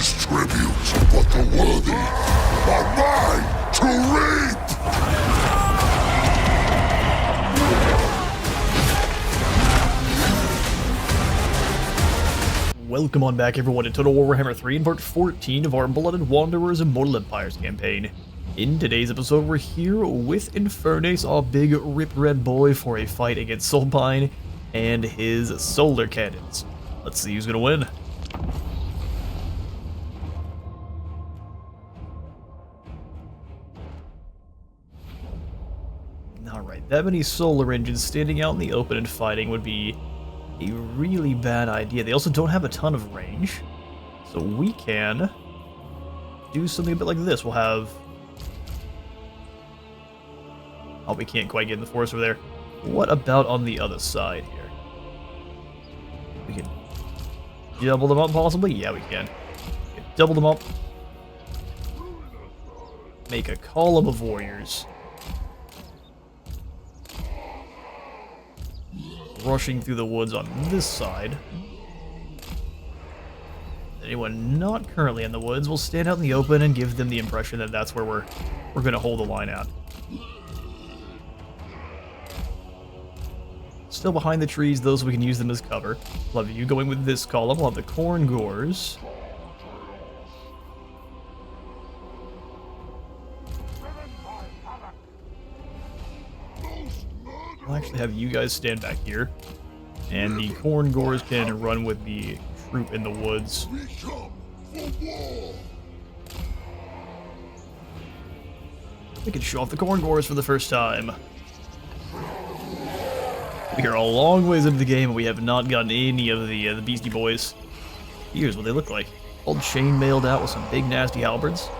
is tribute, but the worthy are mine to reap! Welcome on back everyone to Total Warhammer 3 in part 14 of our Blooded Wanderers Immortal Empires campaign. In today's episode we're here with Infernace, our big rip red boy, for a fight against Soulpine and his solar cannons. Let's see who's gonna win. Alright, that many solar engines standing out in the open and fighting would be a really bad idea. They also don't have a ton of range, so we can do something a bit like this. We'll have... Oh, we can't quite get in the forest over there. What about on the other side here? We can double them up, possibly? Yeah, we can. Double them up. Make a column of warriors. Rushing through the woods on this side. Anyone not currently in the woods will stand out in the open and give them the impression that that's where we're going to hold the line at. Still behind the trees, though, so we can use them as cover. Love you going with this column. We'll have the Khorne Gores. I'll actually have you guys stand back here, and the Khorne Gores can run with the troop in the woods. We can show off the Khorne Gores for the first time. We are a long ways into the game, and we have not gotten any of the Beastie Boys. Here's what they look like. All chain-mailed out with some big nasty halberds.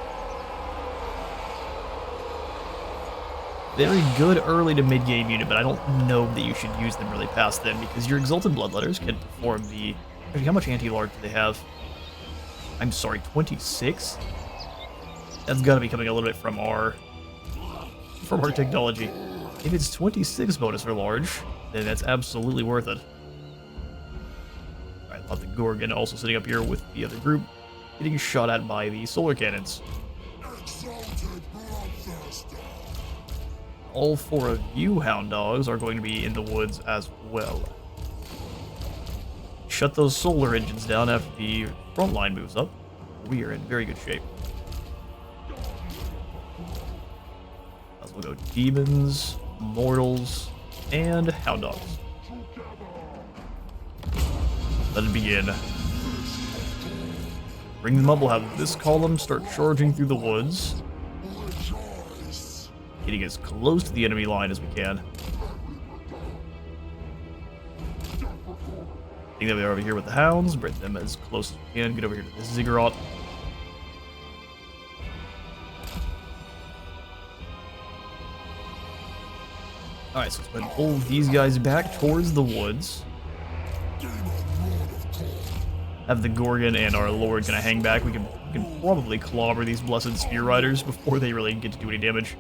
Very good early to mid-game unit, but I don't know that you should use them really past then, because your Exalted Bloodletters can perform the... Actually, how much anti-large do they have? I'm sorry, 26? That's gotta be coming a little bit from our technology. If it's 26 bonus for large, then that's absolutely worth it. Alright, I'll have the Gorgon also sitting up here with the other group, getting shot at by the solar cannons. All four of you hound dogs are going to be in the woods as well. Shut those solar engines down after the front line moves up. We are in very good shape. As we'll go demons, mortals, and hound dogs. Let it begin. Bring them up. We'll have this column start charging through the woods, getting as close to the enemy line as we can. I think that we're over here with the hounds. Bring them as close as we can. Get over here to the ziggurat. Alright, so let's go ahead and pull these guys back towards the woods. Have the Gorgon and our Lord gonna hang back. We can probably clobber these Blessed Spear Riders before they really get to do any damage.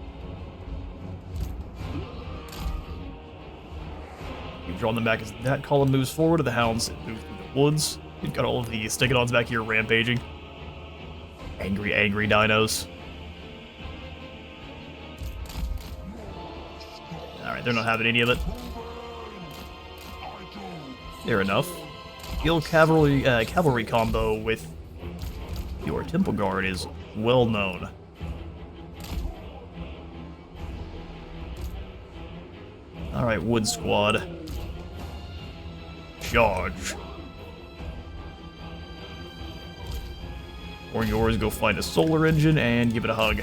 Drawing them back as that column moves forward, and the hounds move through the woods. We've got all of the Stegodons back here rampaging. Angry, angry dinos. Alright, they're not having any of it. Fair enough. The old cavalry combo with your Temple Guard is well known. Alright, Wood Squad. Charge. Or yours, go find a solar engine and give it a hug.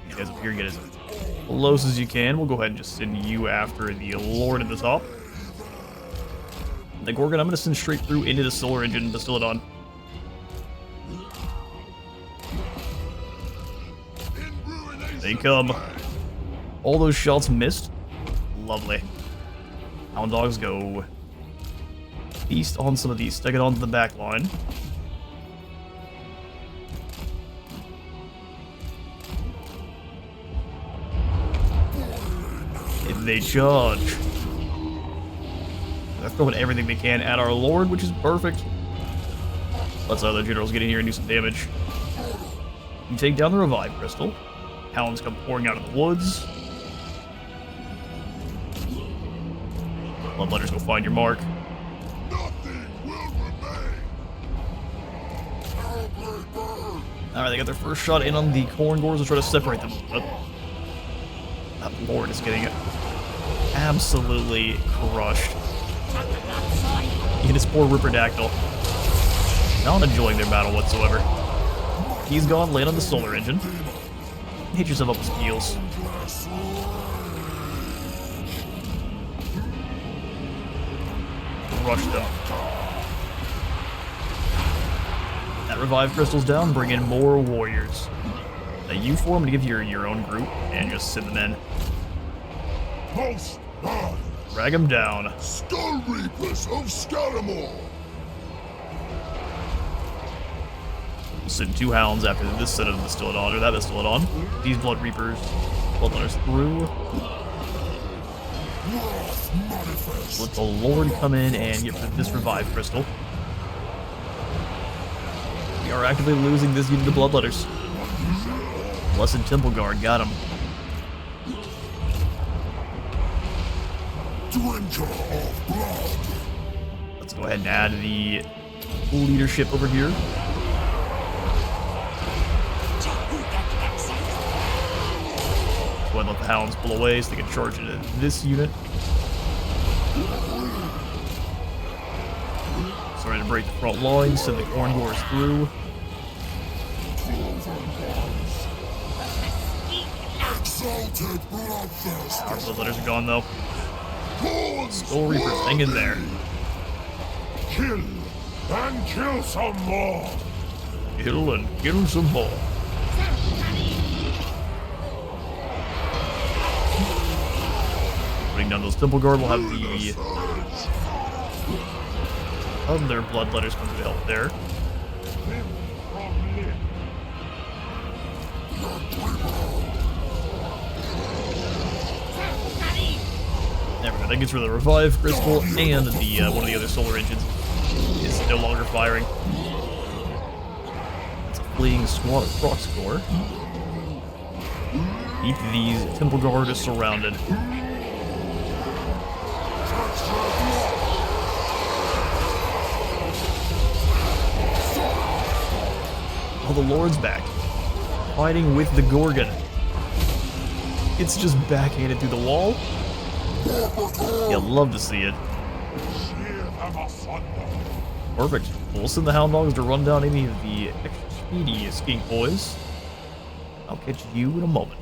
You guys up here, get as close as you can. We'll go ahead and just send you after the Lord at the top. The Gorgon, I'm going to send straight through into the solar engine to still it on. They come. All those shots missed. Lovely. Hound dogs go feast on some of these. Stick it onto the back line. If they charge. They're throwing everything they can at our Lord, which is perfect. Let's other generals get in here and do some damage. You take down the Revive Crystal. Hounds come pouring out of the woods. Bloodletters, go find your mark. Nothing will remain. Hellblade burn. Alright, they got their first shot in on the Khorne Gores to try to separate them. But that Lord is getting absolutely crushed. And his poor Ripperdactyl. Not enjoying their battle whatsoever. He's gone, land on the solar engine. Hit yourself up with some heals. Rushed up. That Revive Crystal's down, bring in more warriors. Now you form to give your own group and just send them in. Post man. Drag them down. Skull Reapers of Scaramore. We'll send 2 hounds after this set of Distillidon, or that Distillidon. These Blood Reapers, Bloodletters through. Let the Lord come in and get this Revive Crystal. We are actively losing this unit of Bloodletters. Blessed Temple Guard got him. Drinker of blood. Let's go ahead and add the leadership over here. Go ahead and let the hounds pull away so they can charge into this unit. Starting to break the front line, send the Khorne Gores through. Exalted bloodthirst. Our Bloodletters are gone though. Skull Reapers, hang in there. Kill and kill some more. Kill and kill some more. Putting down those Temple Guard, we'll have the other Bloodletters come to help there. There we go, that gets rid of the Revive Crystal, and the one of the other solar engines is no longer firing. It's a fleeing squad of Proxcore. Keep these Temple Guard surrounded. Oh, the Lord's back. Fighting with the Gorgon. It's just backhanded through the wall. You'll love to see it. Perfect. We'll send the Hound Dogs to run down any of the extra speedy skink boys. I'll catch you in a moment.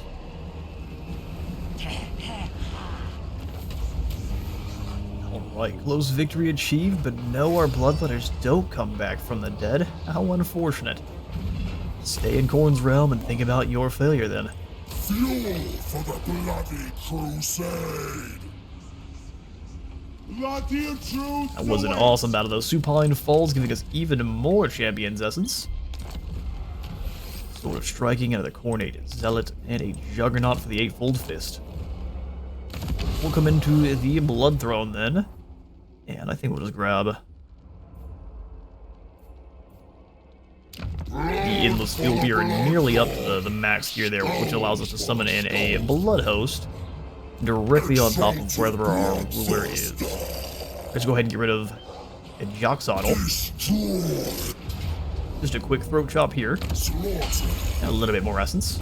Alright, close victory achieved, but no, our Bloodletters don't come back from the dead. How unfortunate. Stay in Khorne's realm and think about your failure then. Fuel for the bloody crusade. That was an awesome battle though. Supine Falls giving us even more Champion's Essence. Sword of Striking out of the Cornate Zealot, and a Juggernaut for the Eightfold Fist. We'll come into the Blood Throne then. And I think we'll just grab the Endless Fuel. We are nearly up to the max gear there, which allows us to summon in a Blood Host directly on top of wherever our ruler is. Let's go ahead and get rid of a Joxodle. Just a quick throat chop here. And a little bit more essence.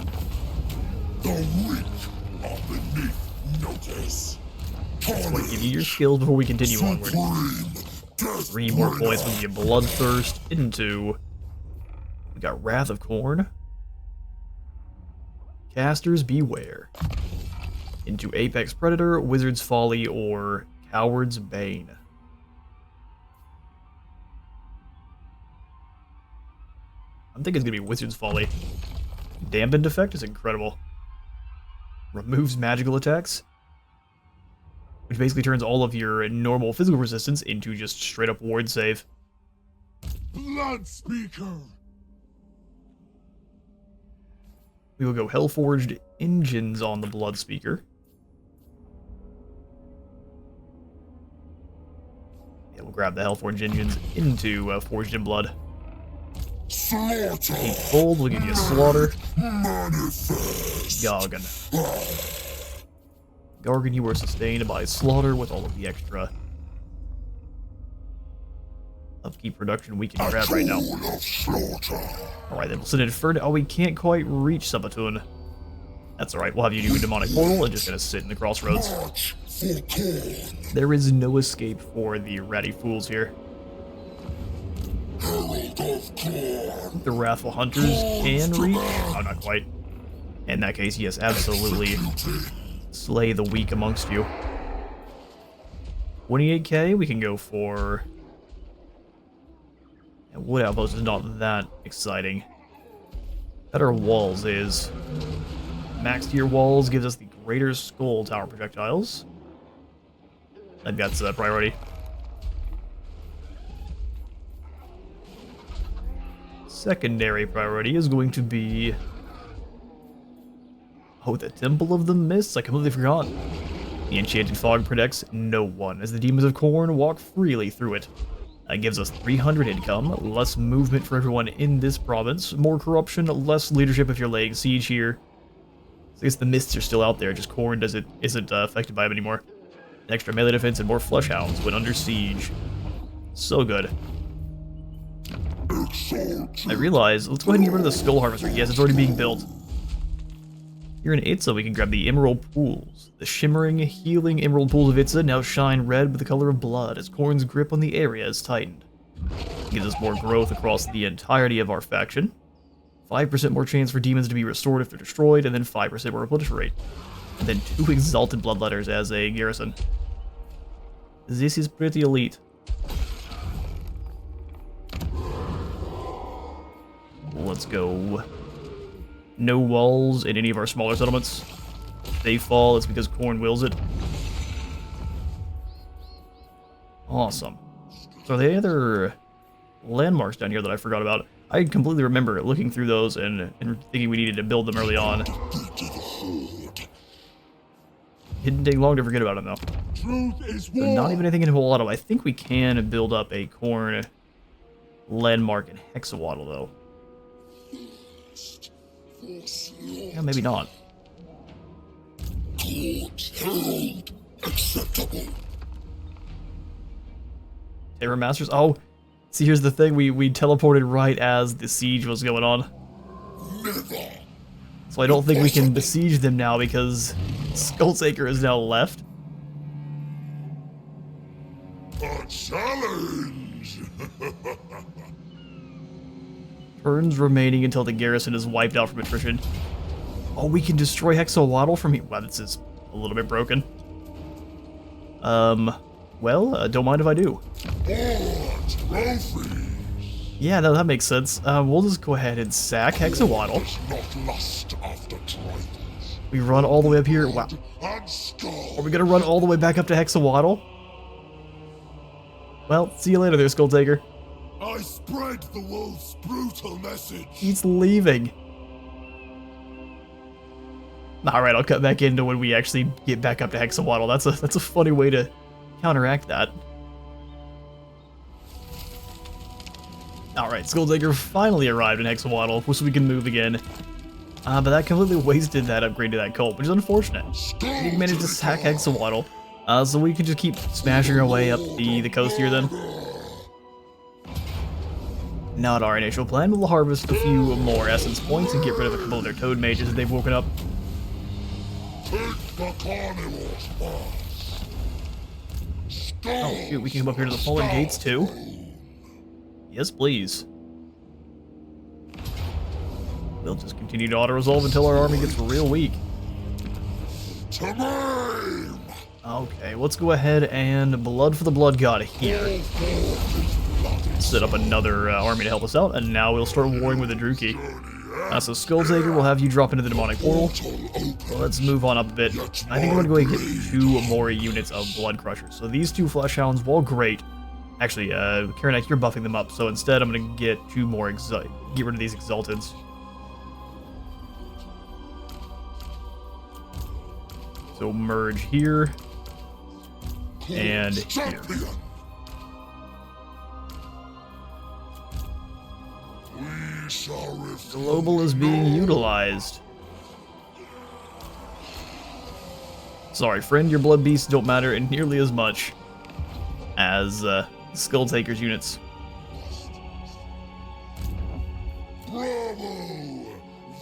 The weak are beneath notice. Just want to give you your skills before we continue onward. 3 more points with your Bloodthirst into... We got Wrath of Khorne. Casters Beware. Into Apex Predator, Wizard's Folly, or Coward's Bane. I'm thinking it's going to be Wizard's Folly. Dampened effect is incredible. Removes magical attacks, which basically turns all of your normal physical resistance into just straight up ward save. Blood Speaker. We will go Hellforged Engines on the Blood Speaker. And we'll grab the Hellforged engines into Forged in Blood. Slaughter. 8 fold, we'll give you a slaughter. Manifest. Gargan. Gargan, you are sustained by slaughter with all of the extra upkeep production we can grab right now. Tool of slaughter. Alright, then we'll send Inferno. Oh, we can't quite reach Sabatun. That's alright, we'll have you do a demonic portal and just gonna sit in the crossroads. March for Khorne. There is no escape for the ratty fools here. Herald of Khorne. The Wrathful Hunters can reach. Oh, not quite. In that case, yes, absolutely. Slay the weak amongst you. 28k, we can go for... And Wood Outpost is not that exciting. Better Walls is... Max tier Walls gives us the greater Skull Tower projectiles. I think that's a priority. Secondary priority is going to be... Oh, the Temple of the Mists, I completely forgot. The Enchanted Fog protects no one, as the Demons of Khorne walk freely through it. That gives us 300 income, less movement for everyone in this province, more corruption, less leadership if you're laying siege here. So I guess the Mists are still out there, just Khorne isn't affected by them anymore. Extra melee defense and more Flesh Hounds when under siege. So good. I realize, let's go ahead and get rid of the Skull Harvester. Yes, it's already being built. Here in Itza, we can grab the Emerald Pools. The shimmering, healing Emerald Pools of Itza now shine red with the color of blood as Khorne's grip on the area is tightened. It gives us more growth across the entirety of our faction. 5% more chance for demons to be restored if they're destroyed, and then 5% more replenishment rate. And then 2 Exalted Bloodletters as a garrison. This is pretty elite. Let's go. No walls in any of our smaller settlements. If they fall, it's because Khorne wills it. Awesome. So are there any other landmarks down here that I forgot about? I completely remember looking through those and thinking we needed to build them early on. Didn't take long to forget about them though. Truth is So not even anything in Hewalotl. I think we can build up a Khorne landmark in Hexawatl though. Yeah, maybe not. Herald acceptable. Terror Masters. Oh, see, here's the thing. We teleported right as the siege was going on. Never. So I don't think we can besiege them now because Skulltaker is now left. A challenge. Turns remaining until the garrison is wiped out from attrition. Oh, we can destroy Hexawatl from here. Wow, this is a little bit broken. Well, don't mind if I do. More trophies. Yeah, no, that makes sense. We'll just go ahead and sack Hexawatl. Does not lust after titles. We run all the way up here. Wow. And skull. Are we gonna run all the way back up to Hexawatl? Well, see you later there, Skulltaker. I spread the wolf's brutal message. He's leaving. Alright, I'll cut back into when we actually get back up to Hexawatl. That's a funny way to counteract that. Alright, Skulltaker finally arrived in Hexawatl, so we can move again. But that completely wasted that upgrade to that cult, which is unfortunate. We managed to sack Hexawatl, so we can just keep smashing our way up the coast here then. Not our initial plan, but we'll harvest a few more essence points and get rid of a couple of their toad mages that they've woken up. Take the carnivor's pass. Oh shoot, we can come up here to the Fallen Gates too. Yes, please. We'll just continue to auto-resolve until our army gets real weak. Time. Okay, let's go ahead and Blood for the Blood God here. Set up another army to help us out, and now we'll start warring with the Druki. So Skulltaker will have you drop into the demonic portal. Let's move on up a bit. I think we're going to go and get 2 more units of Blood Crushers. So these 2 Flesh Hounds, while great, actually, Karanak, you're buffing them up. So instead, I'm going to get 2 more, get rid of these Exalteds. So merge here and here. shall refuse. Global is being utilized. Sorry, friend, your blood beasts don't matter in nearly as much as Skulltaker's units. Bravo!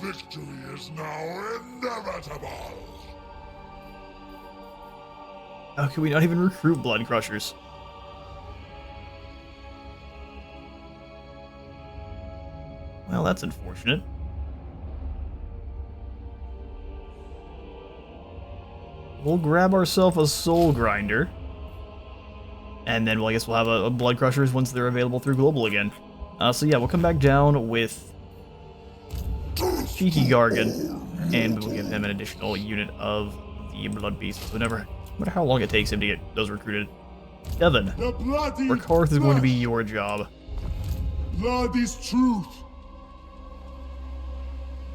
Victory is now inevitable. How can we not even recruit blood crushers? Well, that's unfortunate. We'll grab ourselves a soul grinder. And then, well, I guess we'll have a blood crushers once they're available through global again. So yeah, we'll come back down with Cheeky Gargan, and we'll give him an additional unit of the blood beasts. No matter how long it takes him to get those recruited. Devin, Rakarth is going to be your job. Blood is truth.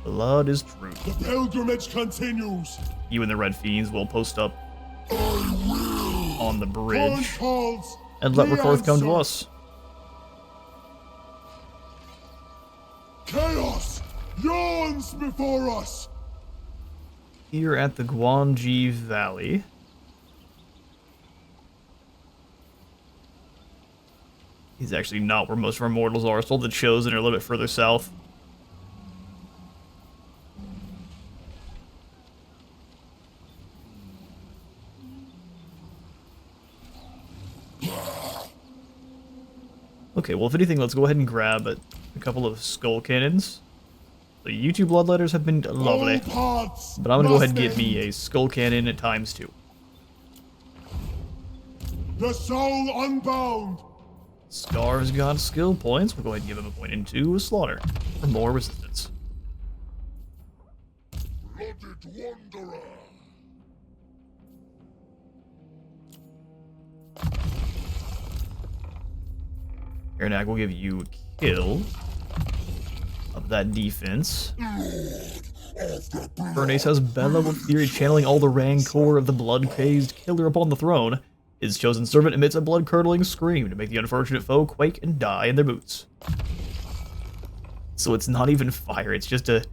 Blood is truth. The pilgrimage continues. You and the Red Fiends will post up on the bridge and let Rakarth come to us. Chaos yawns before us. Here at the Guanji Valley. He's actually not where most of our mortals are. Still the Chosen are a little bit further south. Okay, well, if anything, let's go ahead and grab a couple of skull cannons. The YouTube bloodletters have been lovely, but I'm gonna go ahead and get me a skull cannon at ×2. The soul unbound. Scar's got skill points. We'll go ahead and give him a point into Slaughter for more resistance. Blooded Wanderer. Airnag will give you a kill of that defense. Furnace has Bella with Fury channeling all the rancor of the blood-crazed killer upon the throne. His chosen servant emits a blood-curdling scream to make the unfortunate foe quake and die in their boots. So it's not even fire, it's just a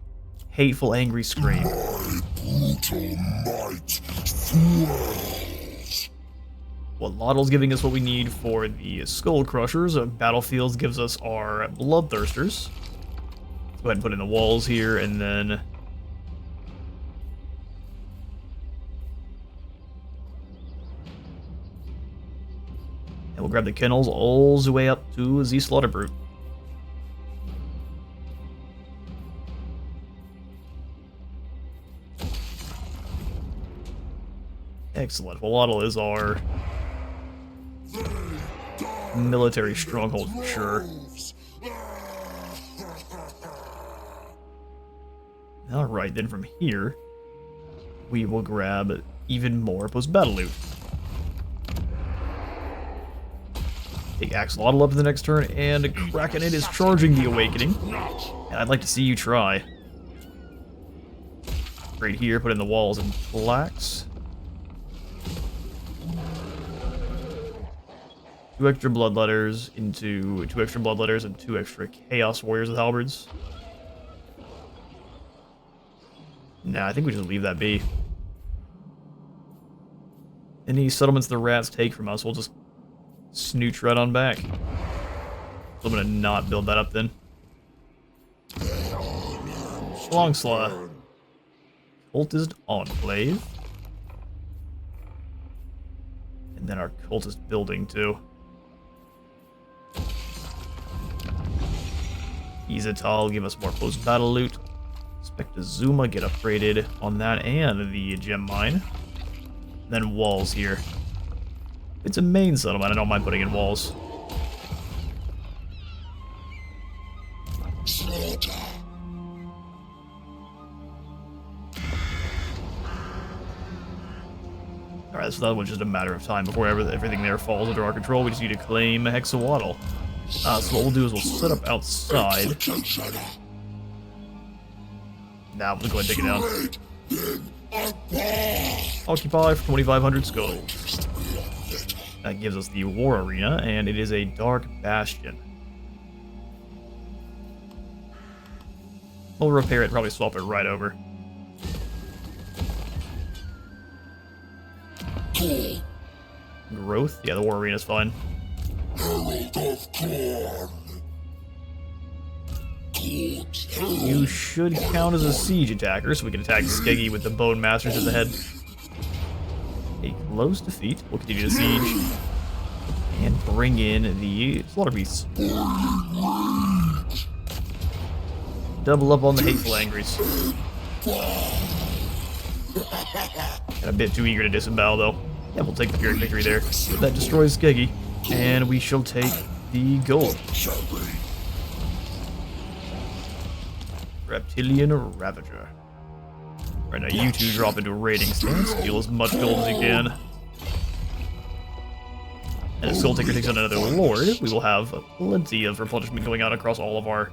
hateful, angry scream. My brutal might swells. Well, Lottle's giving us what we need for the Skull Crushers. Battlefields gives us our Bloodthirsters. Let's go ahead and put in the walls here, and then... and we'll grab the kennels all the way up to the Slaughter Brute. Excellent. Well, Lottle is our military stronghold for sure. Alright, then from here, we will grab even more post-battle loot. Take Axolotl up to the next turn, and Krakenit is charging the Awakening. And I'd like to see you try. Right here, put in the walls and plaques. 2 extra bloodletters into 2 extra bloodletters and 2 extra Chaos Warriors with halberds. Nah, I think we just leave that be. Any settlements the rats take from us, we'll just snooch right on back. So I'm gonna not build that up then. Longsla. Cultist Enclave. And then our cultist building too. Izatal give us more post-battle loot. Spectazuma get upgraded on that and the gem mine. And then walls here. It's a main settlement, I don't mind putting in walls. Alright, so that one's just a matter of time before everything there falls under our control. We just need to claim Hexawaddle. So what we'll do is we'll set up outside. Now we'll go ahead and take it down. Occupy for 2,500 skulls. That gives us the War Arena, and it is a Dark Bastion. We'll repair it, probably swap it right over. Growth? Yeah, the war arena's fine. Herald of Khorne. You should count as a siege attacker, so we can attack Skeggy with the Bone Masters at the head. A close defeat. We'll continue to siege. And bring in the Slaughter Beasts. Double up on the Hateful Angries. And a bit too eager to disembowel, though. Yeah, we'll take the Pyrrhic victory there. That destroys Skeggy. And we shall take the gold. Reptilian Ravager. Right now, you two drop into a raiding stance. Steal as much gold as you can. And if Skulltaker takes on another lord, we will have plenty of replenishment going on across all of our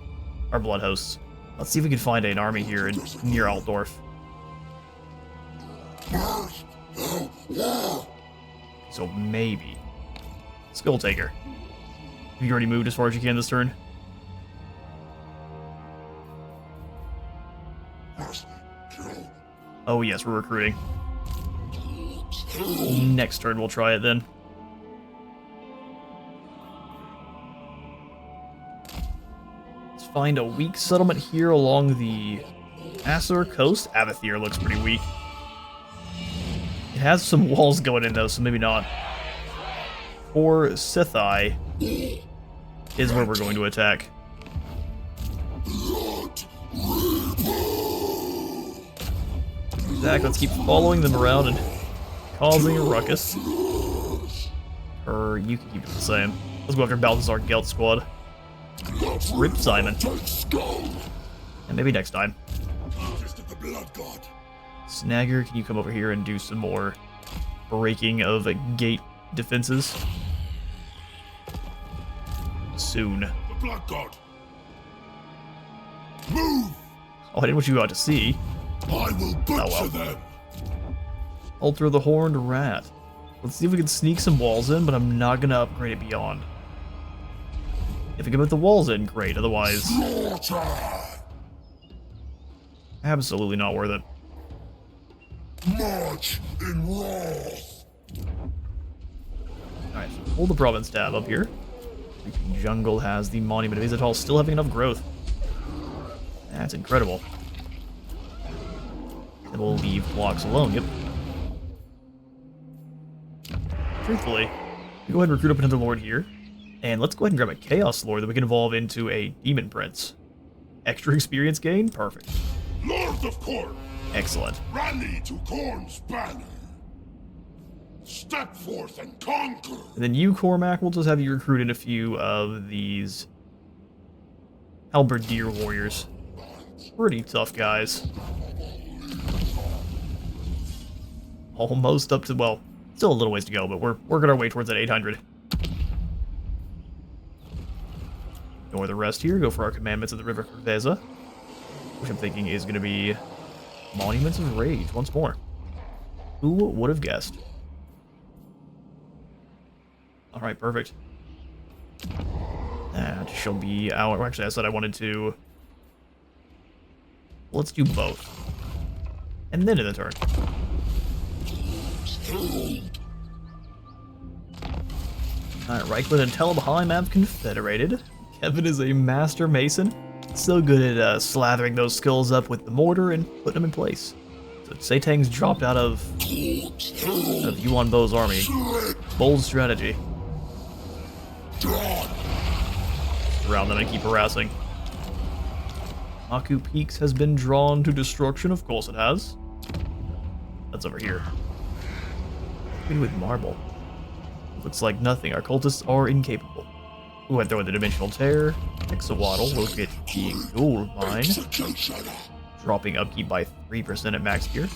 blood hosts. Let's see if we can find an army here near Altdorf. So maybe. Skulltaker. Have you already moved as far as you can this turn? Oh yes, we're recruiting. Next turn we'll try it then. Let's find a weak settlement here along the Asur coast. Avathir looks pretty weak. It has some walls going in though, so maybe not. Or Sithai is where we're going to attack. Zach, let's keep following them around and causing a ruckus. Or you can keep it the same. Let's go after Balthazar Gelt squad. Rip Simon. And maybe next time. Snagger, can you come over here and do some more breaking of gate defenses? Soon. The Blood God. Move! Oh, I didn't want you out to see. I will butcher them. Alter the Horned Rat. Let's see if we can sneak some walls in, but I'm not gonna upgrade it beyond. If we can put the walls in, great. Otherwise, absolutely not worth it. March in wrath. Alright, so hold the province tab up here. Jungle has the Monument of Izatal still having enough growth. That's incredible. Then we'll leave blocks alone, yep. Truthfully, we go ahead and recruit up another lord here. And let's go ahead and grab a Chaos Lord that we can evolve into a Demon Prince. Extra experience gain? Perfect. Lord of Khorne, Excellent. rally to Khorne's banner. Step forth and conquer. And then you, Cormac, will just have you recruit in a few of these Halberdier warriors. Pretty tough guys. Almost up to, well, still a little ways to go, but we're working our way towards that 800. Ignore the rest here, go for our commandments of the River Corveza, which I'm thinking is going to be Monuments of Rage once more. Who would have guessed? Alright, perfect. That shall be our... Actually, I said I wanted to... Let's do both. And then in the turn. Alright, Reichland and Telebheim have confederated. Kevin is a master mason. So good at slathering those skulls up with the mortar and putting them in place. So Satang's dropped out of Yuan Bo's army. Bold strategy. Around them and keep harassing. Aku Peaks has been drawn to destruction, of course it has. That's over here. What do we do with marble? Looks like nothing. Our cultists are incapable. We went through the Dimensional Tear. Exawaddle will get the Gold Mine. Dropping upkeep by 3% at max gear.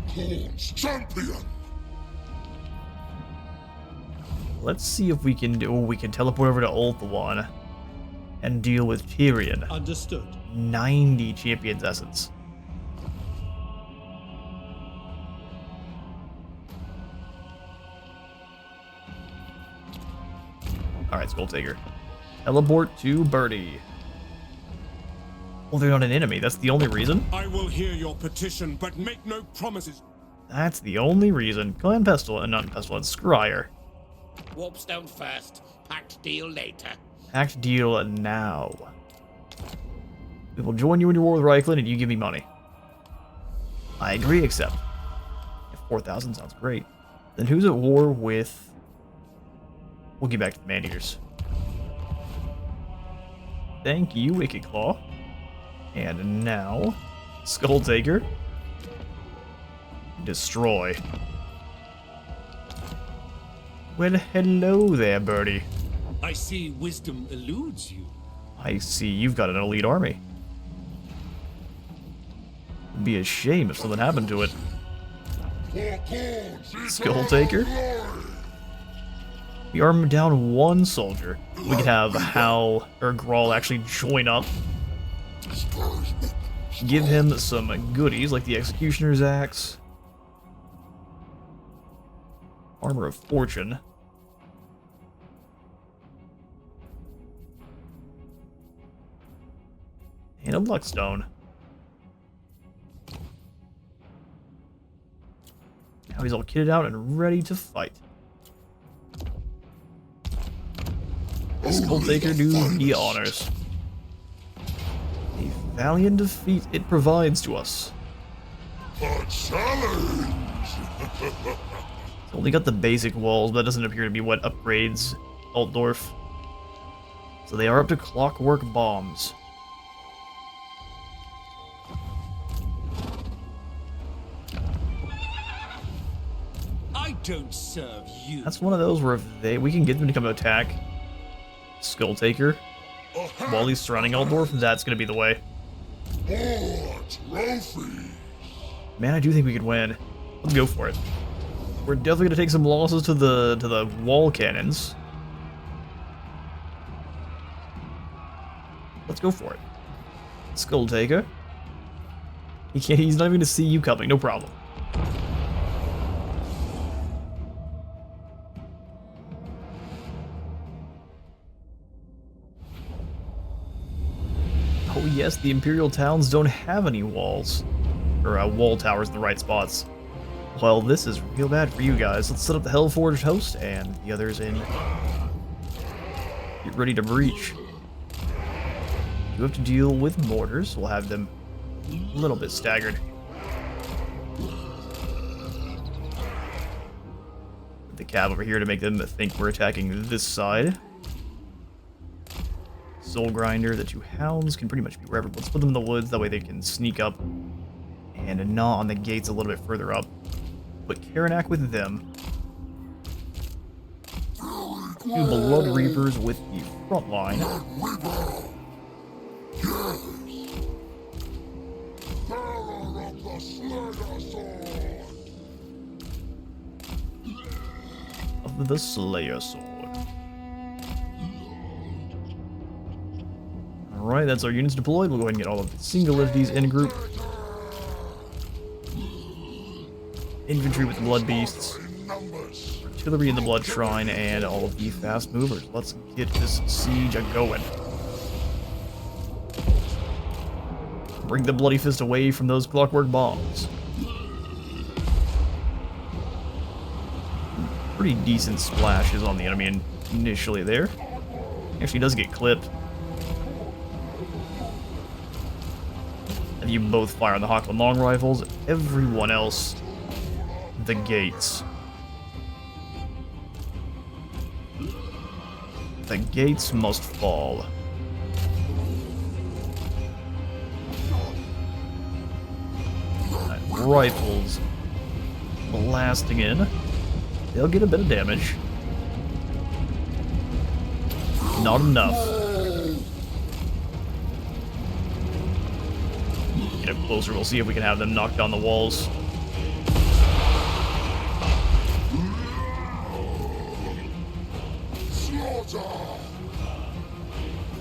Khorne's champion. Let's see if we can do. We can teleport over to Ulthuan and deal with Tyrion. Understood. 90 Champion's Essence. Alright, Skulltaker. Teleport to Birdie. Well, they're not an enemy. That's the only reason. I will hear your petition, but make no promises. That's the only reason. Clan Pestilence, not Pestilence, Scryer. Warpstone first, pact deal later. Pact deal now. We will join you in your war with Reichland and you give me money. I agree, except. 4,000 sounds great. Then who's at war with... We'll get back to the Maneaters. Thank you, Wicked Claw. And now, Skulltaker. Destroy. Well, hello there, birdie. I see wisdom eludes you. I see you've got an elite army. It'd be a shame if something happened to it. Skulltaker? We arm down one soldier. We could have Hal or Grawl actually join up. Give him some goodies like the Executioner's Axe. Armor of Fortune. And a Luckstone. Now he's all kitted out and ready to fight. Skulltaker do the honors. A valiant defeat it provides to us. A challenge! It's only got the basic walls, but that doesn't appear to be what upgrades Altdorf. So they are up to clockwork bombs. I don't serve you. That's one of those where if we can get them to come to attack Skulltaker while he's surrounding Altdorf, that's gonna be the way. More trophies! Man, I do think we could win. Let's go for it. We're definitely gonna take some losses to the wall cannons. Let's go for it. Skulltaker. He's not even gonna see you coming, no problem. Oh yes, the Imperial towns don't have any walls. Or wall towers in the right spots. Well, this is real bad for you guys. Let's set up the Hellforged host and the others in. Get ready to breach. You have to deal with mortars. We'll have them a little bit staggered. Put the cab over here to make them think we're attacking this side. Soul Grinder, the two hounds can pretty much be wherever. Let's put them in the woods, that way they can sneak up and gnaw on the gates a little bit further up. Put Karanak with them. Two Blood Reapers with the front line. Of the Slayer Sword. Alright, that's our units deployed. We'll go ahead and get all of the single entities in group. Infantry with the Blood Beasts. Artillery in the Blood Shrine, and all of the fast movers. Let's get this siege a-going. Bring the Bloody Fist away from those clockwork bombs. Pretty decent splashes on the enemy initially there. Actually does get clipped. And you both fire on the Hockland long rifles. Everyone else, the gates. The gates must fall. Rifles blasting in. They'll get a bit of damage. Not enough. Get up closer, we'll see if we can have them knock down the walls.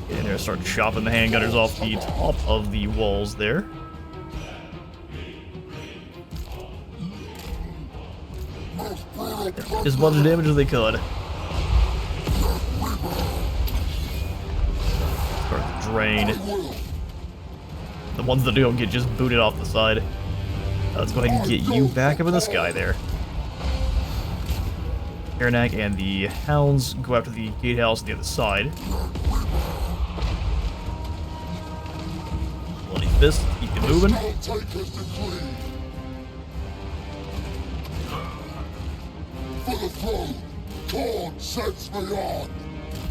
Get in there, start chopping the handgunners off the top of the walls there. As much damage as they could. Start to drain. The ones that don't get just booted off the side. Let's go ahead and get you back up in the sky there. Khorne and the hounds go after the gatehouse on the other side. Bloody fist, keep it moving. Skulltaker's decree. For the throne, Khorne sets me on.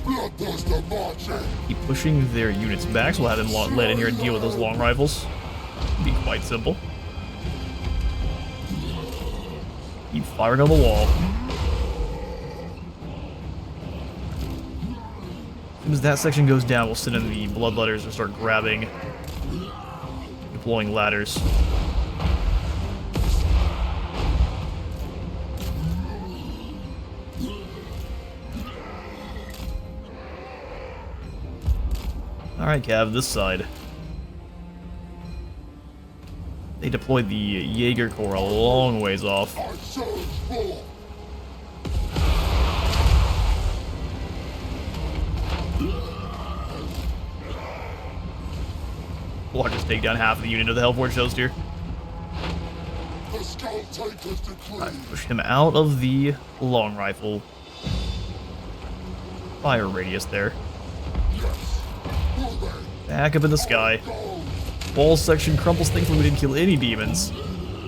Bloodthirster marching. Keep pushing their units back, so we'll have them let in here and deal with those long rifles. Be quite simple. Keep firing on the wall. As soon as that section goes down, we'll send in the bloodletters and start grabbing, deploying ladders. Alright, Cav, this side. They deployed the Jaeger Corps a long ways off. I surge forth. Watch us take down half of the unit of the Hellforge Host here. The Skulltaker's decree. Push him out of the long rifle fire radius there. Yes. Will they? Back up in the sky. Wall section crumples. Thankfully we didn't kill any demons.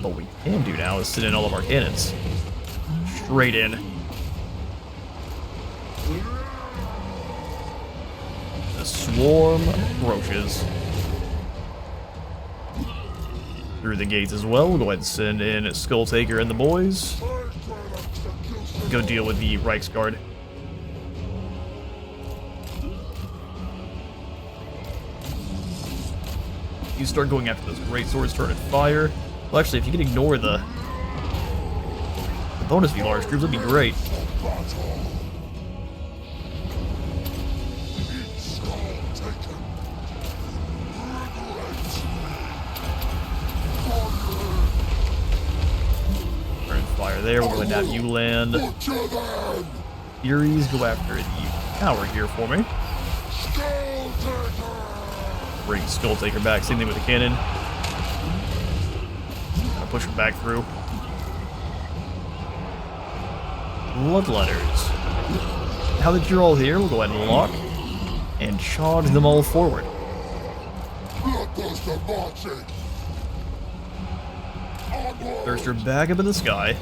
But what we can do now is send in all of our cannons. Straight in. The swarm approaches. Through the gates as well. We'll go ahead and send in Skulltaker and the boys. Go deal with the Reichsguard. You start going after those great swords, started fire. Well, actually, if you can ignore the bonus V large troops, that'd be great. Burn fire there. We're going to have you land. Furies go after the tower here for me. Bring Skulltaker back. Same thing with the cannon. I'll push him back through. Bloodletters. Now that you're all here, we'll go ahead and lock and charge them all forward. Bloodthirster marching. Onward. Thirster back up in the sky.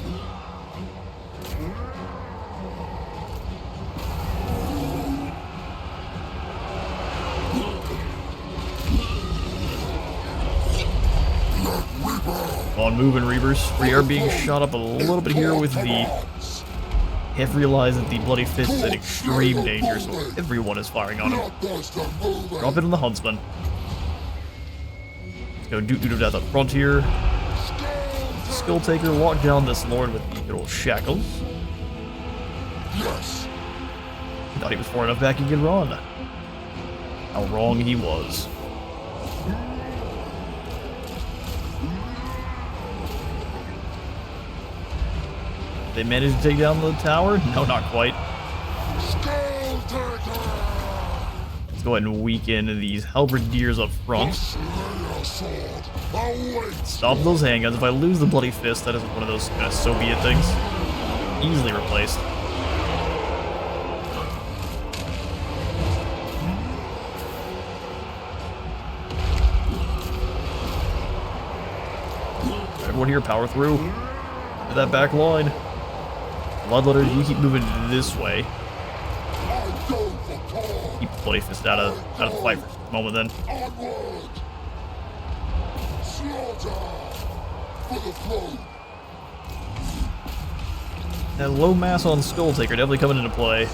On moving, Reavers. We are being shot up a little bit here with the... Have realized that the Bloody Fist is in extreme danger, so everyone is firing on him. Drop it on the Huntsman. Let's go Duke of Death up front here. Skulltaker, lock down this Lord with the good old shackles. Yes. Thought he was far enough back he could run. How wrong he was. They managed to take down the tower? No, not quite. Let's go ahead and weaken these halberdiers up front. Stop those handguns. If I lose the Bloody Fist, that is one of those Soviet things. Easily replaced. Everyone here, power through. To that back line. Bloodletters, you keep moving this way. Keep the Bloody Fist out of the fight for a moment then. Onward. Slaughter for the throne. That low mass on Skulltaker definitely coming into play.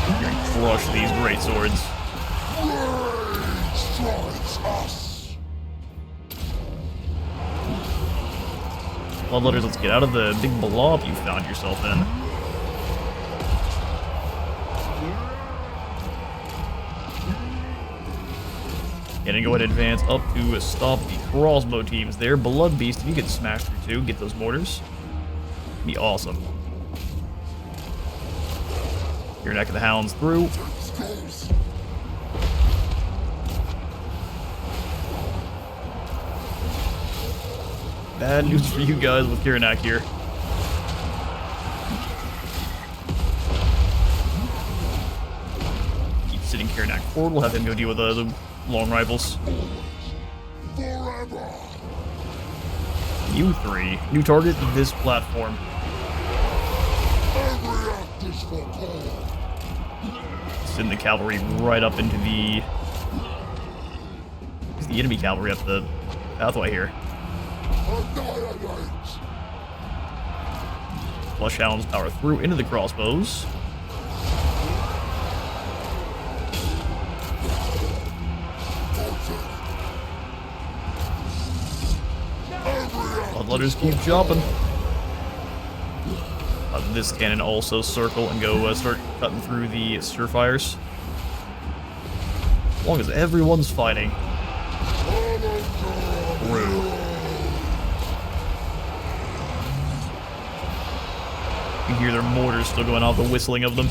You're gonna crush these great swords. Rage strikes us. Bloodletters, let's get out of the big blob you found yourself in. And then go ahead and advance up to stop the crossbow teams there. Blood Beast, if you could smash through too, get those mortars. Be awesome. Your neck of the hounds through. Bad news for you guys with Khorne here. Keep sitting Khorne forward. We'll have him go deal with the long rifles. Forever. You three. New target, this platform. Every act is for Khorne. Send the cavalry right up into the... Is the enemy cavalry up the pathway here. Annihilate. Flush hounds power through into the crossbows. Bloodletters keep chopping. This cannon also circle and go start cutting through the Surefires. As long as everyone's fighting. Through. You hear their mortars still going off, the whistling of them.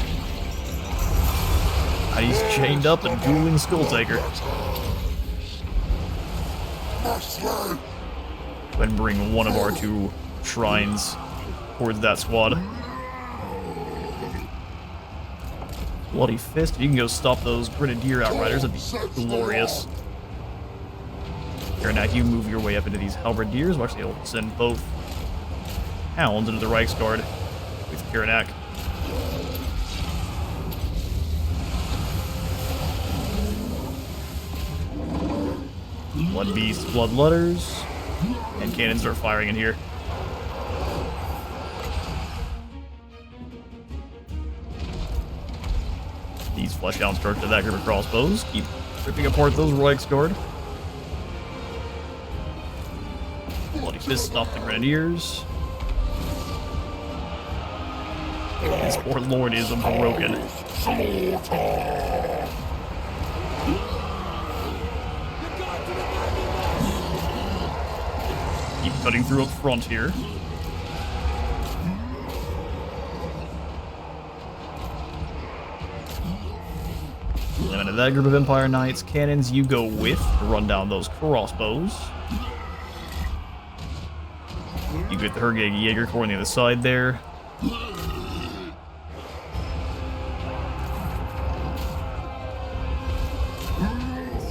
And he's chained up and dueling Skulltaker. Go ahead and bring one of our two shrines towards that squad. Bloody Fist, you can go stop those Grenadier Outriders, that'd be glorious. Khorne, you move your way up into these Halberdiers. We'll actually send both Hounds into the Reiksguard with Khorne. Blood Beasts, Bloodletters, and cannons start firing in here. These Flesh Hounds start to that group of crossbows. Keep ripping apart those Reiksguard. Bloody Fist stop the Grenadiers. This poor lord is broken. Keep cutting through up front here. Limited that group of Empire Knights. Cannons, you go with to run down those crossbows. You get the Hergeg Jaeger Corps on the other side there.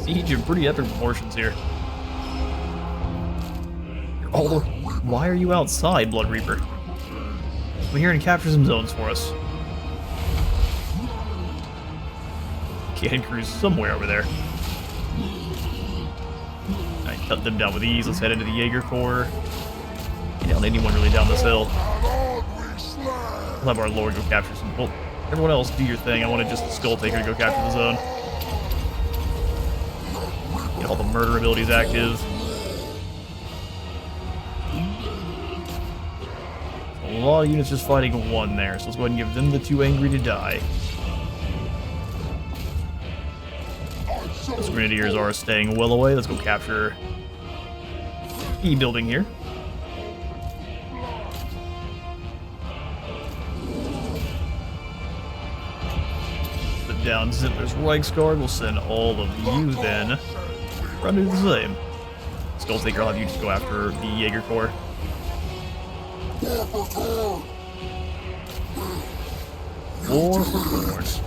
Siege in pretty epic proportions here. Why are you outside, Blood Reaper? Come here and capture some zones for us. Cannon crews somewhere over there. Alright, cut them down with ease. Let's head into the Jaeger Corps. You don't need anyone really down this hill. We'll have our Lord go capture some. Well, everyone else do your thing. I wanted just the Skulltaker to go capture the zone. Get all the murder abilities active. A lot of units just fighting one there, so let's go ahead and give them the two angry to die. Those Grenadiers are staying well away. Let's go capture E building here. Put down Zittler's Reiksguard. We'll send all of you then. Run to do the same. Skulltaker, I'll have you just go after the Jaeger Corps. War for Khorne.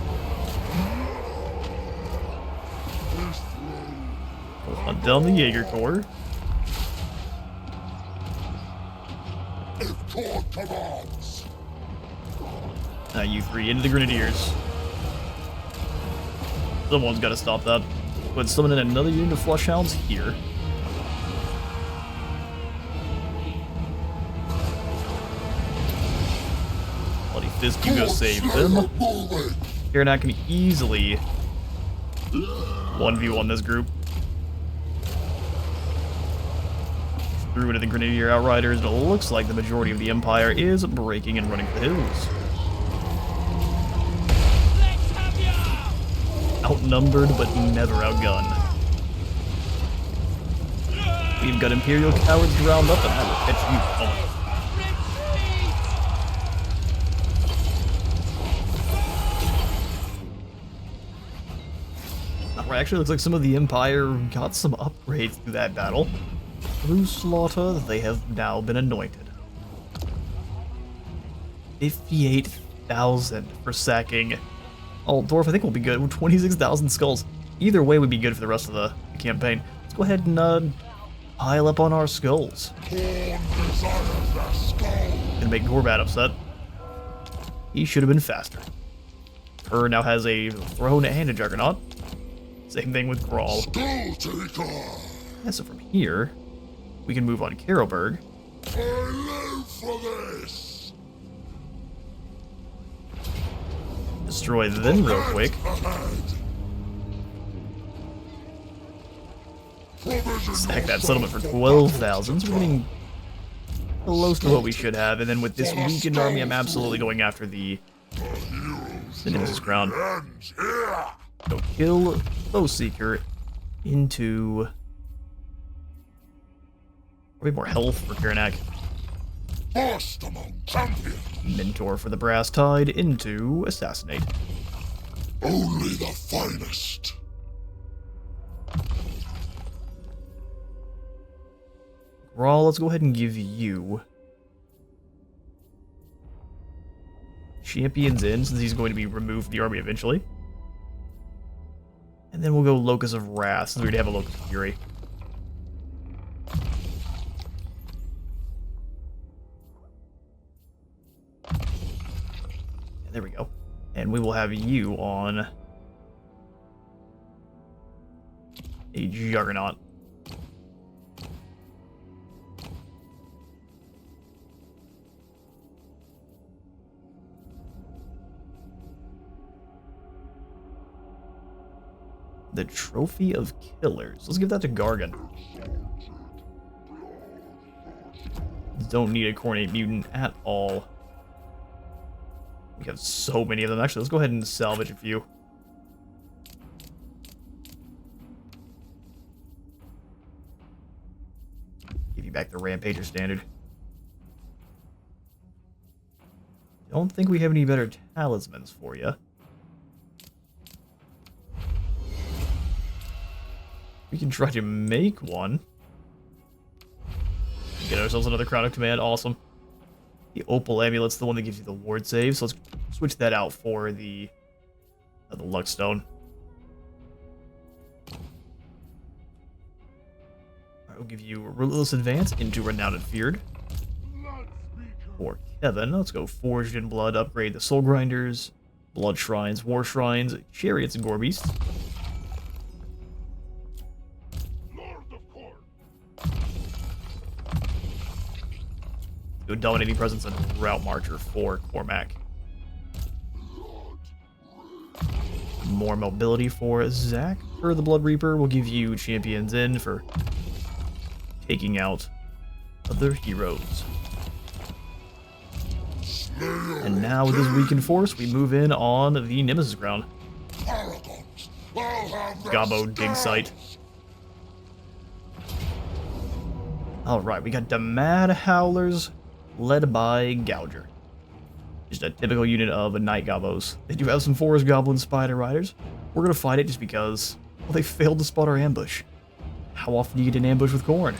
We'll hunt down the Jaeger Corps. If Khorne commands. Now you three into the Grenadiers. Someone's got to stop that. But summon in another unit of Flush Hounds here. Bloody Fist, you go save them. Khorne can easily 1v1 this group. Through into the Grenadier Outriders, and it looks like the majority of the Empire is breaking and running for the hills. Outnumbered, but never outgunned. We've got Imperial cowards ground up, and I will catch you coming. Actually, looks like some of the Empire got some upgrades through that battle. through slaughter, they have now been anointed. 58,000 for sacking Altdorf. I think we'll be good. We're 26,000 skulls. Either way would be good for the rest of the campaign. Let's go ahead and pile up on our skulls. Khorne desires their skull. Gonna make Gorbat upset. He should have been faster. Khorne now has a throne and a Juggernaut. Same thing with Grawl. Skulltaker. And so from here, we can move on Karelberg. I live for this. Destroy them real quick. Sack that settlement for 12,000. So we're getting close to what we should have. And then with this weakened army, I'm absolutely going after the Nemesis Crown. Go kill Skulltaker into... Probably more health for Karanak. First among champions. Mentor for the Brass Tide into Assassinate. Only the finest. Grawl, let's go ahead and give you Champions in, since he's going to be removed from the army eventually. And then we'll go Locus of Wrath, since we already have a Locus of Fury. There we go. And we will have you on a Juggernaut. The Trophy of Killers. Let's give that to Gargan. Don't need a Khorne mutant at all. We have so many of them. Actually, let's go ahead and salvage a few. Give you back the Rampager standard. Don't think we have any better talismans for you. We can try to make one. Get ourselves another Crown of Command. Awesome. The Opal Amulet's the one that gives you the ward save, so let's switch that out for the Luck Stone. Alright, we'll give you a Relentless Advance into Renowned and Feared. For Kevin, let's go Forged in Blood, upgrade the Soul Grinders, Blood Shrines, War Shrines, Chariots, and Gore Beasts. Do a Dominating Presence and Route Marcher for Cormac. More mobility for Zach. For the Blood Reaper, we'll give you Champions in for taking out other heroes. And now with this weakened force, we move in on the Nemesis Crown. Gobbo Dig Site. Alright, we got the Mad Howlers, led by Gouger. Just a typical unit of Night Gobbos. They do have some Forest Goblin Spider Riders. We're gonna fight it just because, well, they failed to spot our ambush. How often do you get an ambush with Khorne?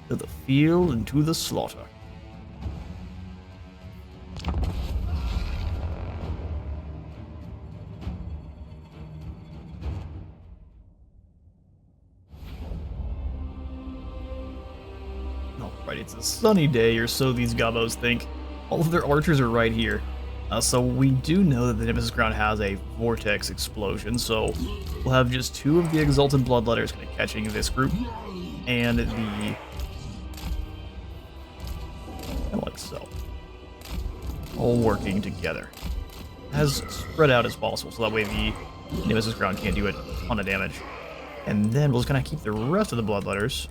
To the field and to the slaughter. Alright, it's a sunny day, or so these Gobbos think. All of their archers are right here. So we do know that the Nemesis Crown has a Vortex Explosion, so we'll have just 2 of the Exalted Bloodletters kind of catching this group, and the... kind of like so. All working together. As spread out as possible, so that way the Nemesis Crown can't do a ton of damage. And then we'll just kind of keep the rest of the Bloodletters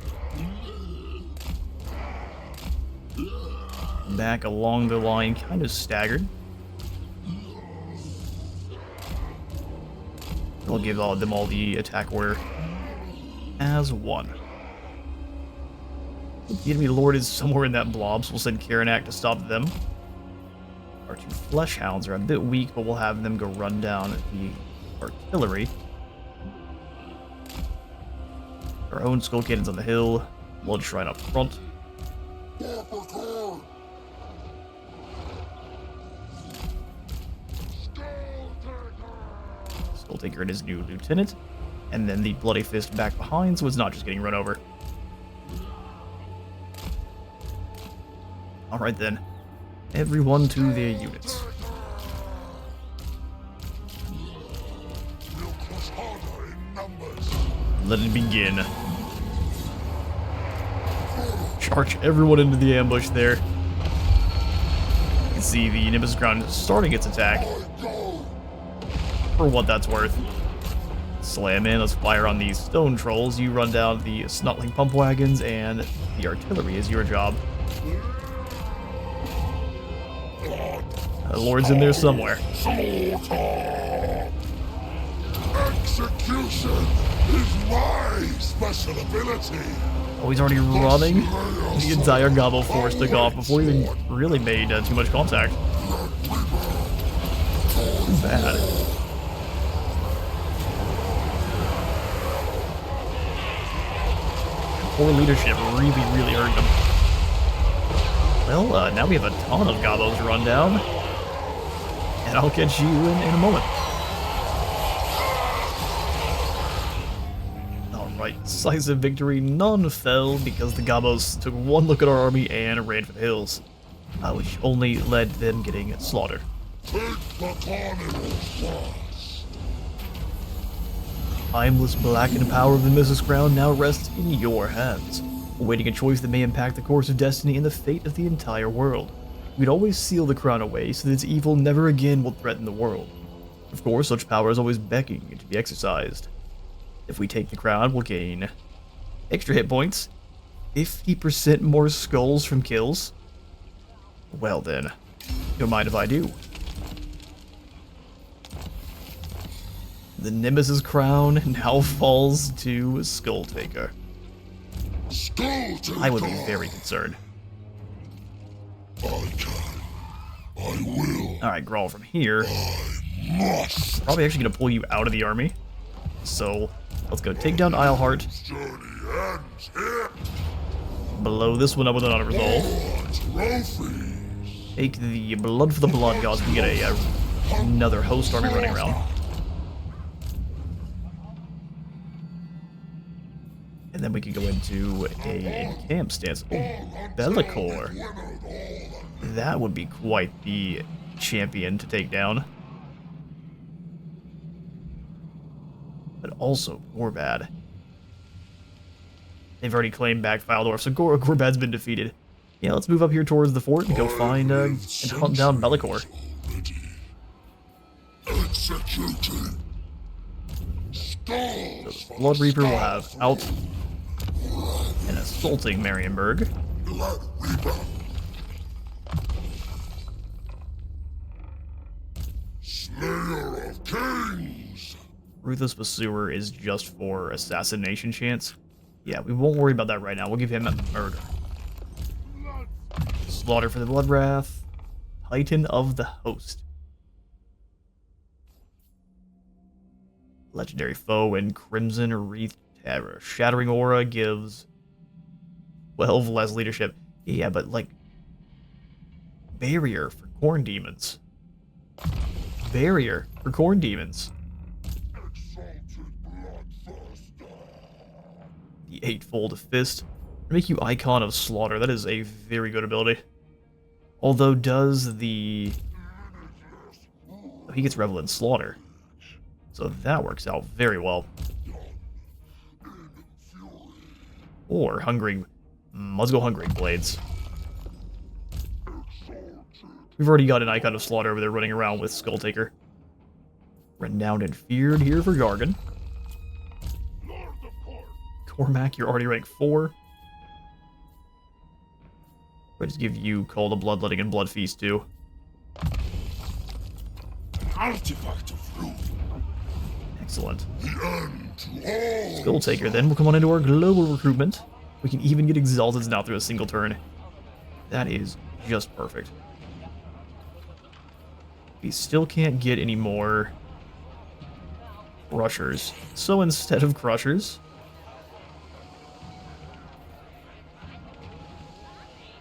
back along the line, kind of staggered. We'll give them all the attack order as one. The enemy lord is somewhere in that blob, so we'll send Karanak to stop them. Our 2 Flesh Hounds are a bit weak, but we'll have them go run down the artillery. Our own Skull Cannons on the hill. Blood Shrine up front. War for Khorne! Skulltaker and his new lieutenant. And then the Bloody Fist back behind, so it's not just getting run over. Alright then. Everyone to their units. We'll crush harder in numbers. Let it begin. Charge everyone into the ambush there. You can see the Nemesis Crown starting its attack. For what that's worth. Slam in, let's fire on these stone trolls. You run down the snotling pump wagons, and the artillery is your job. The Lord's in there somewhere. Execution is my special ability. Oh, he's already running. The entire Gobbo force took off before he even really made too much contact. Too bad. Poor leadership really hurt them. Well, now we have a ton of Gobbos to run down. And I'll catch you in a moment. Alright, decisive victory. None fell because the Gobbos took one look at our army and ran for the hills. Which only led to them getting slaughtered. Take the carnival first. Timeless blackened power of the Nemesis Crown now rests in your hands, awaiting a choice that may impact the course of destiny and the fate of the entire world. We'd always seal the crown away so that its evil never again will threaten the world. Of course, such power is always beckoning to be exercised. If we take the crown, we'll gain extra hit points, 50% more skulls from kills. Well then, don't mind if I do. The Nemesis Crown now falls to Skulltaker. Skulltaker. I would be very concerned. I can. I will. Alright, Grawl, from here, Must. probably actually going to pull you out of the army. So, let's go take down Isleheart, Journey ends here. blow this one up with an auto-resolve, Trophies. take the Blood for the Blood Gods, we get another host army running around. And then we can go into a camp stance. Oh, Bellicor. That would be quite the champion to take down. But also Gorbad. They've already claimed back Faldor, so Gorbad's been defeated. Yeah, let's move up here towards the fort and go find and hunt down Bellicor. Executed. So the Blood Reaper will have out and assaulting Marienburg. Blood Reaper. Slayer of Kings. Ruthless Pursuer is just for assassination chance. Yeah, we won't worry about that right now. We'll give him a murder. Slaughter for the Blood Wrath. Titan of the Host. Legendary Foe and Crimson Wreath Terror. Shattering Aura gives 12 less leadership. Yeah, but like... Barrier for Khorne Demons. Barrier for Khorne Demons. The Eightfold Fist. Make you Icon of Slaughter. That is a very good ability. Although does the... Oh, he gets Revel in Slaughter. So that works out very well. Or Hungering... Let's go Hungering Blades. We've already got an Icon of Slaughter over there running around with Skulltaker. Renowned and feared here for Gargan. Cormac, you're already rank 4. Let's give you Call to Bloodletting and Blood Feast too. Artifact of Ruth. Excellent. The end to all. Skulltaker then will come on into our global recruitment. We can even get Exalted now through a single turn. That is just perfect. We still can't get any more Crushers. So instead of Crushers,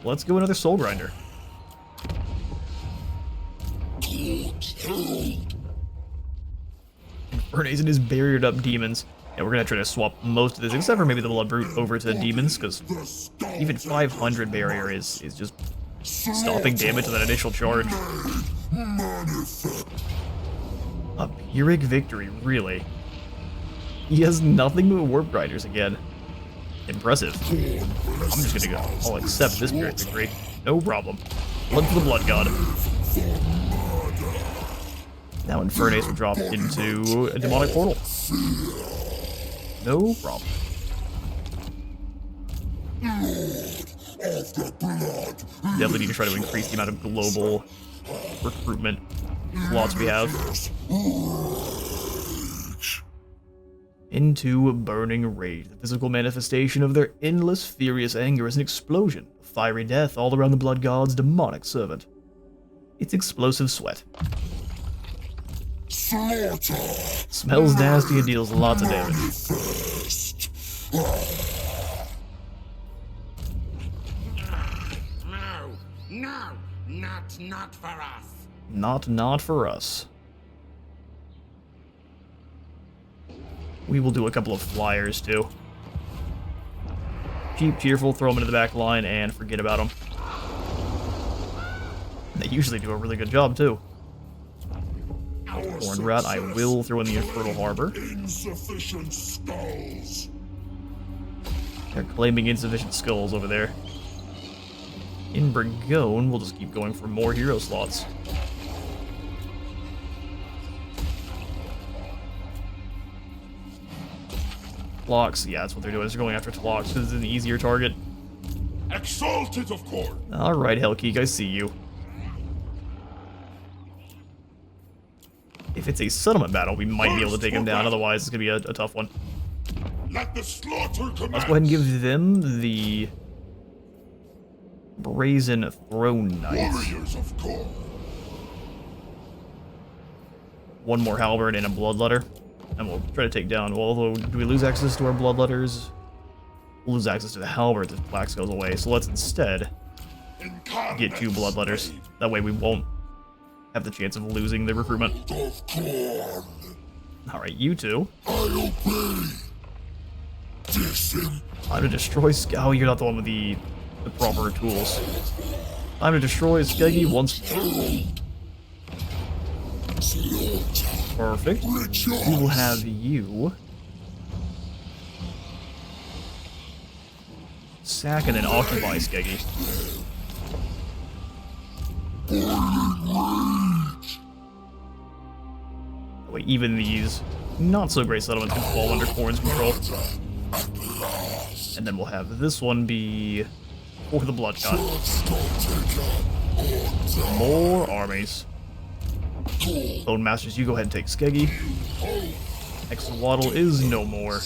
let's go another Soul Grinder. Infernus and his barriered up demons. And we're gonna try to swap most of this, except for maybe the Blood Brute, over to demons, because even 500 barrier is just stopping damage to that initial charge. A Pyrrhic victory, really? He has nothing but Warp Grinders again. Impressive. I'm just gonna go. I'll accept this Pyrrhic victory. No problem. Blood for the Blood God. Now Infernus will drop into a demonic portal. No problem. Definitely need to try to increase the amount of global recruitment slots we have. Into Burning Rage. The physical manifestation of their endless, furious anger is an explosion of fiery death all around the Blood God's demonic servant. It's explosive sweat. Smells nasty and deals lots of damage. No, not for us. Not for us. We will do a couple of flyers too. Cheap, cheerful, throw them into the back line and forget about them. They usually do a really good job too. Khorne Rat, I will throw in the Infernal Harbor. Insufficient skulls. They're claiming insufficient skulls over there. In Brigone, we'll just keep going for more hero slots. Tlocks, yeah, that's what they're doing. They're going after Tlocks because it's an easier target. Exalted of Khorne. Alright, Hellkeek, I see you. If it's a settlement battle, we might be able to take him down. Otherwise, it's going to be a tough one. Let the slaughter commence. Let's go ahead and give them the Brazen Throne Knights. Warriors of Khorne. One more Halberd and a Bloodletter. And we'll try to take down. Well, although, do we lose access to our Bloodletters? We'll lose access to the Halberd if Plax goes away. So let's instead get 2 Bloodletters. That way we won't have the chance of losing the recruitment. Alright, you two. Time to destroy Oh, you're not the one with the proper tools. Time to destroy Skeggy once more. Perfect. We will have you sack and then occupy Skeggy. Wait, even these not so great settlements can fall under Khorne's control. And then we'll have this one be for the Blood God. More armies. Bone Masters, you go ahead and take Skeggy. Exwaddle is no more.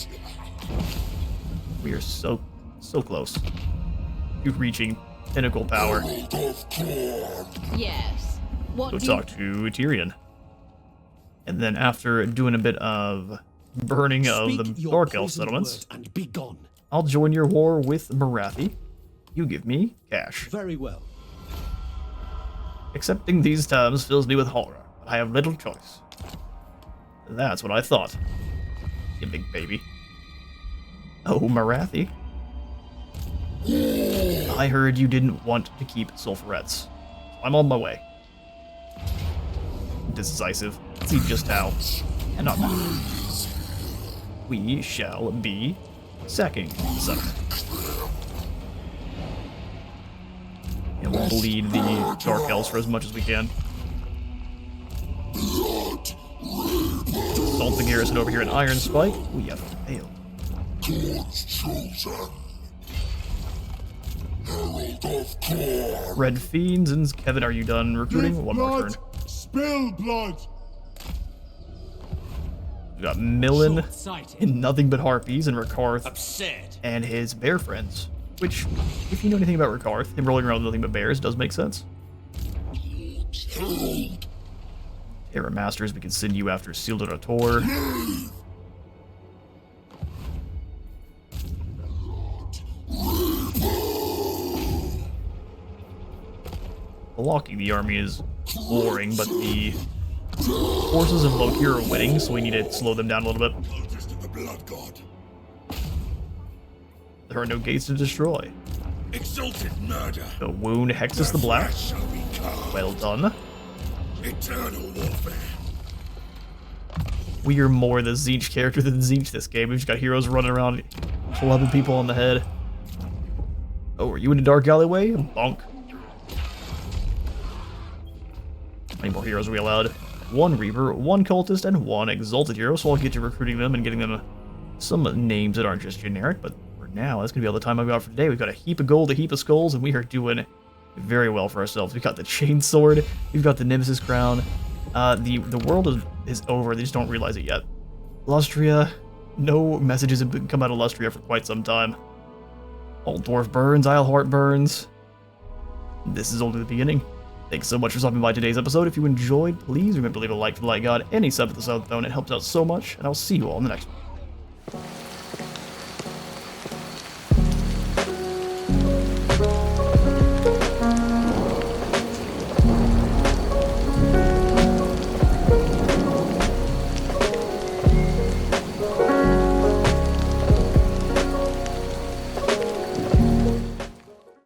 We are so close to reaching pinnacle power. Yes. What Go do talk to Tyrion. And then after doing a bit of burning of the Dark Elf settlements, and be gone. I'll join your war with Marathi. You give me cash. Very well. Accepting these terms fills me with horror, but I have little choice. That's what I thought. You big baby. Oh, Marathi. I heard you didn't want to keep sulfurettes. I'm on my way. Decisive. See just how. And not that. We shall be sacking the settlement. And we'll bleed the Dark Elves for as much as we can. Assault the garrison over here in Iron Spike. We have failed. Red Fiends and Kevin, are you done recruiting? One more turn. Spill blood. We got Millen and nothing but harpies and Rakarth Upset. and his bear friends. Which, if you know anything about Rakarth, him rolling around with nothing but bears does make sense. Terra Masters, we can send you after Sealed Tor. blocking the army is boring, but the forces of Loki are winning, so we need to slow them down a little bit. Cultist of the Blood God. There are no gates to destroy. Exalted murder. The wound hexes the black. Flesh shall be carved. Well done. Eternal warfare. We are more the Tzeentch character than Tzeentch this game. We've just got heroes running around clubbing people on the head. Oh, are you in a dark alleyway? Bonk. How many more heroes are we allowed? 1 Reaper, 1 Cultist, and 1 Exalted hero, so I'll get to recruiting them and getting them some names that aren't just generic, but for now, that's going to be all the time I've got for today. We've got a heap of gold, a heap of skulls, and we are doing very well for ourselves. We've got the Chainsword, we've got the Nemesis crown. The world is over, they just don't realize it yet. Lustria, no messages have come out of Lustria for quite some time. Old Dwarf burns, Isleheart burns. This is only the beginning. Thanks so much for stopping by today's episode. If you enjoyed, please remember to leave a like for the Light God, any sub for the South Zone. It helps out so much, and I'll see you all in the next one.